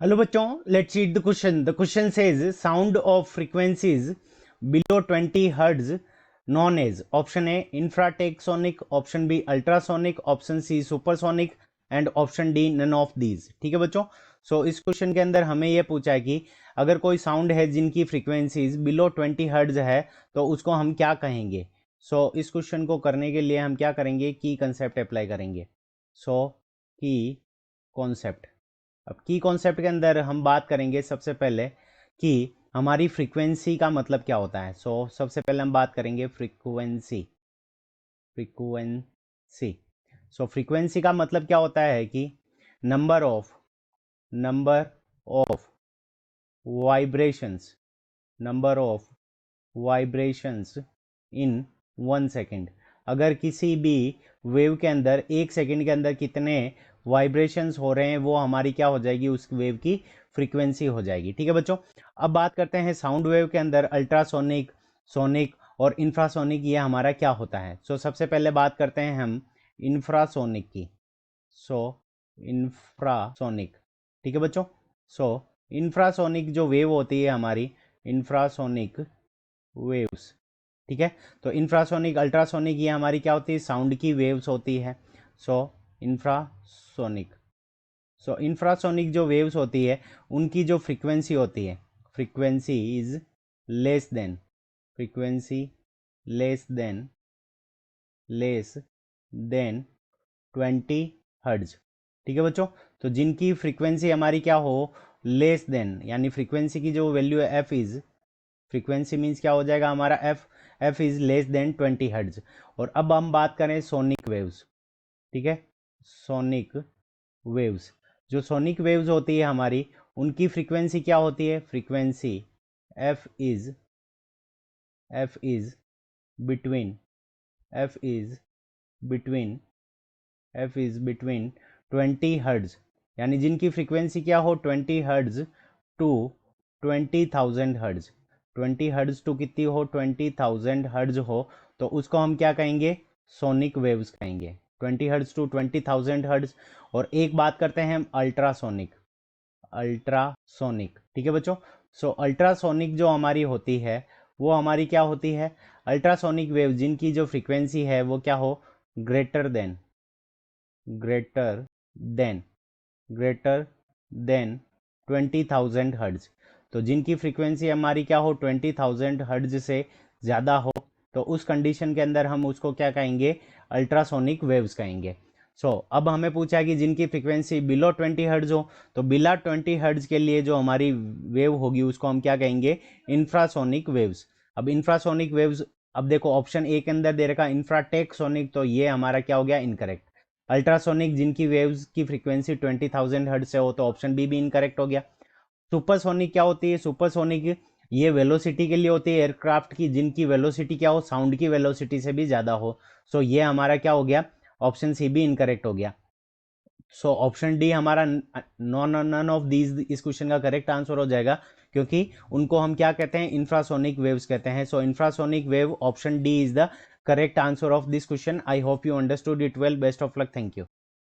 Hello बच्चों, let's read the question. The question says sound of frequencies below 20 hertz known as. Option A infrasonic, option B ultrasonic, option C supersonic and option D none of these. ठीक है बच्चों. सो इस question के अंदर हमें यह पूछा है कि अगर कोई साउंड है जिनकी फ्रीक्वेंसीज बिलो 20 हर्ट्ज है तो उसको हम क्या कहेंगे. इस क्वेश्चन को करने के लिए हम क्या करेंगे, की कंसेप्ट अप्लाई करेंगे. की कॉन्सेप्ट. अब की कॉन्सेप्ट के अंदर हम बात करेंगे सबसे पहले कि हमारी फ्रीक्वेंसी का मतलब क्या होता है. सबसे पहले हम बात करेंगे फ्रीक्वेंसी. फ्रीक्वेंसी का मतलब क्या होता है कि number of vibrations in 1 second. अगर किसी भी वेव के अंदर 1 सेकेंड के अंदर कितने वाइब्रेशंस हो रहे हैं वो हमारी क्या हो जाएगी, उस वेव की फ्रीक्वेंसी हो जाएगी. ठीक है बच्चों. अब बात करते हैं साउंड वेव के अंदर अल्ट्रासोनिक, सोनिक और इंफ्रासोनिक ये हमारा क्या होता है. सबसे पहले बात करते हैं हम इंफ्रासोनिक की. इंफ्रासोनिक. ठीक है बच्चों. इंफ्रासोनिक जो वेव होती है हमारी, इंफ्रासोनिक वेव्स. ठीक है. तो इंफ्रासोनिक, अल्ट्रासोनिक ये हमारी क्या होती है, साउंड की वेव्स होती है. इंफ्रासोनिक. इंफ्रासोनिक जो वेव्स होती है उनकी जो फ्रीक्वेंसी होती है, frequency is less than less than 20 hertz. ठीक है बच्चों. तो जिनकी फ्रीक्वेंसी हमारी क्या हो, लेस देन, यानी फ्रीक्वेंसी की जो वैल्यू है एफ इज, फ्रीक्वेंसी मीन्स क्या हो जाएगा हमारा F is less than 20 hertz. और अब हम बात करें सोनिक वेव्स. ठीक है. Sonic waves. जो सोनिक वेव्स होती है हमारी, उनकी फ्रीक्वेंसी क्या होती है, frequency F is between F is between 20 hertz. यानी जिनकी फ्रीक्वेंसी क्या हो, 20 hertz to 20,000 hertz. 20 hertz to कितनी हो, 20,000 हर्ट्ज हो, तो उसको हम क्या कहेंगे, सोनिक वेव्स कहेंगे. 20 हर्ट्ज टू 20,000 हर्ट्ज. और एक बात करते हैं हम अल्ट्रासोनिक. ठीक है बच्चों. अल्ट्रासोनिक जो हमारी होती है वो हमारी क्या होती है, अल्ट्रासोनिक वेव जिनकी जो फ्रीक्वेंसी है वो क्या हो, ग्रेटर देन 20,000 हर्ट्ज. तो जिनकी फ्रीक्वेंसी हमारी क्या हो, 20,000 हर्ट्ज से ज़्यादा हो, तो उस कंडीशन के अंदर हम उसको क्या कहेंगे, अल्ट्रासोनिक वेव्स कहेंगे. अब हमें पूछा है कि जिनकी फ्रीक्वेंसी बिलो 20 हर्ट्ज हो, तो बिला 20 हर्ट्ज के लिए जो हमारी वेव होगी उसको हम क्या कहेंगे, इंफ्रासोनिक वेव्स. अब इंफ्रासोनिक वेव्स, अब देखो ऑप्शन ए के अंदर दे रखा इंफ्राटेक्सोनिक, तो ये हमारा क्या हो गया, इनकरेक्ट. अल्ट्रासोनिक जिनकी वेव्स की फ्रीक्वेंसी 20,000 हर्ट्ज से हो, तो ऑप्शन बी भी इनकरेक्ट हो गया. सुपरसोनिक क्या होती है, सुपरसोनिक ये वेलोसिटी के लिए होती है एयरक्राफ्ट की, जिनकी वेलोसिटी क्या हो, साउंड की वेलोसिटी से भी ज़्यादा हो. ये हमारा क्या हो गया, ऑप्शन सी भी इनकरेक्ट हो गया. ऑप्शन डी हमारा नॉन ऑफ दीज इस क्वेश्चन का करेक्ट आंसर हो जाएगा, क्योंकि उनको हम क्या कहते हैं, इंफ्रासोनिक वेव्स कहते हैं. Infrasonic wave, option D is the correct answer of this question. I hope you understood it well. Best of luck. Thank you.